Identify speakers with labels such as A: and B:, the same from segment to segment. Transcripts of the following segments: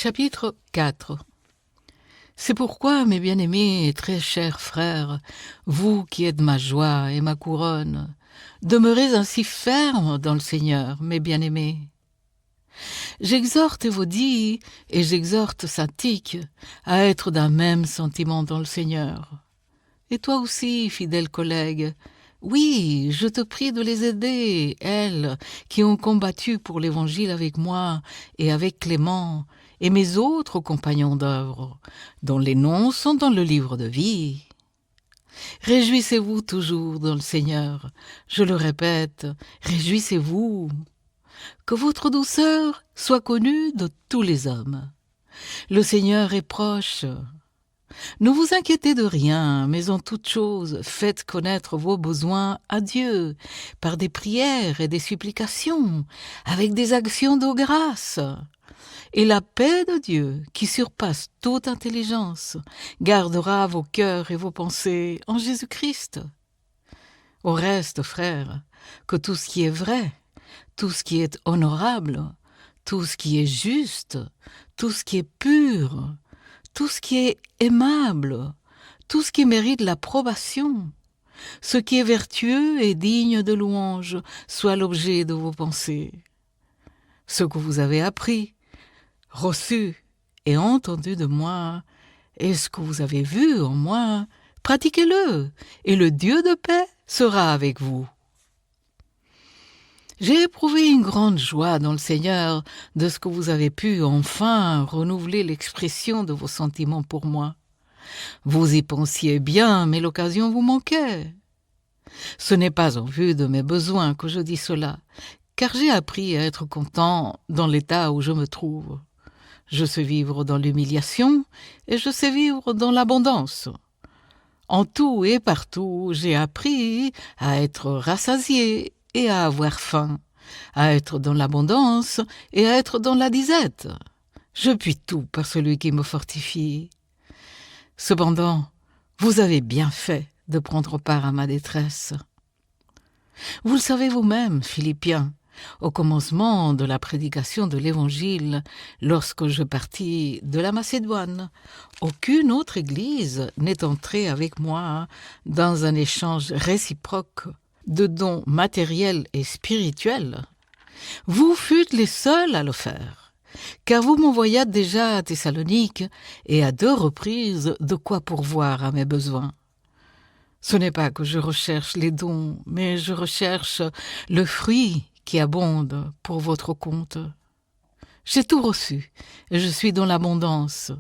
A: Chapitre 4. C'est pourquoi, mes bien-aimés et très chers frères, vous qui êtes ma joie et ma couronne, demeurez ainsi fermes dans le Seigneur, mes bien-aimés. J'exhorte Évodie et j'exhorte Syntyche à être d'un même sentiment dans le Seigneur. Et toi aussi, fidèle collègue, oui, je te prie de les aider, elles qui ont combattu pour l'Évangile avec moi et avec Clément et mes autres compagnons d'œuvre, dont les noms sont dans le livre de vie. Réjouissez-vous toujours dans le Seigneur. Je le répète, réjouissez-vous. Que votre douceur soit connue de tous les hommes. Le Seigneur est proche. Ne vous inquiétez de rien, mais en toute chose, faites connaître vos besoins à Dieu, par des prières et des supplications, avec des actions de grâce. Et la paix de Dieu, qui surpasse toute intelligence, gardera vos cœurs et vos pensées en Jésus-Christ. Au reste, frères, que tout ce qui est vrai, tout ce qui est honorable, tout ce qui est juste, tout ce qui est pur, tout ce qui est aimable, tout ce qui mérite l'approbation, ce qui est vertueux et digne de louange, soit l'objet de vos pensées. Ce que vous avez appris, reçu et entendu de moi, et ce que vous avez vu en moi, pratiquez-le, et le Dieu de paix sera avec vous. J'ai éprouvé une grande joie dans le Seigneur de ce que vous avez pu enfin renouveler l'expression de vos sentiments pour moi. Vous y pensiez bien, mais l'occasion vous manquait. Ce n'est pas en vue de mes besoins que je dis cela, car j'ai appris à être content dans l'état où je me trouve. Je sais vivre dans l'humiliation et je sais vivre dans l'abondance. En tout et partout, j'ai appris à être rassasié et à avoir faim, à être dans l'abondance et à être dans la disette. Je puis tout par celui qui me fortifie. Cependant, vous avez bien fait de prendre part à ma détresse. Vous le savez vous-même, Philippiens, au commencement de la prédication de l'Évangile, lorsque je partis de la Macédoine, aucune autre église n'est entrée avec moi dans un échange réciproque de dons matériels et spirituels. Vous fûtes les seuls à le faire, car vous m'envoyâtes déjà à Thessalonique et à 2 reprises de quoi pourvoir à mes besoins. Ce n'est pas que je recherche les dons, mais je recherche le fruit qui abonde pour votre compte. J'ai tout reçu, et je suis dans l'abondance.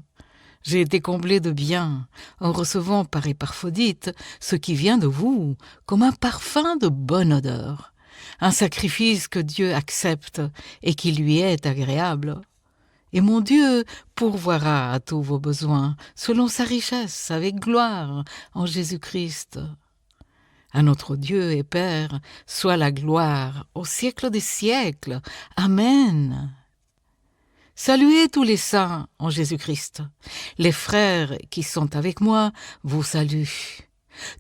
A: J'ai été comblé de bien, en recevant par Épaphrodite ce qui vient de vous, comme un parfum de bonne odeur, un sacrifice que Dieu accepte et qui lui est agréable. Et mon Dieu pourvoira à tous vos besoins, selon sa richesse, avec gloire, en Jésus-Christ. À notre Dieu et Père soit la gloire au siècle des siècles. Amen. Saluez tous les saints en Jésus-Christ. Les frères qui sont avec moi vous saluent.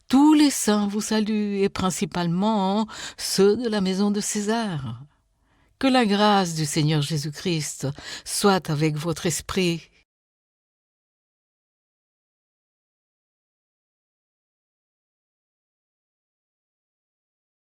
A: Tous les saints vous saluent, et principalement ceux de la maison de César. Que la grâce du Seigneur Jésus-Christ soit avec votre esprit.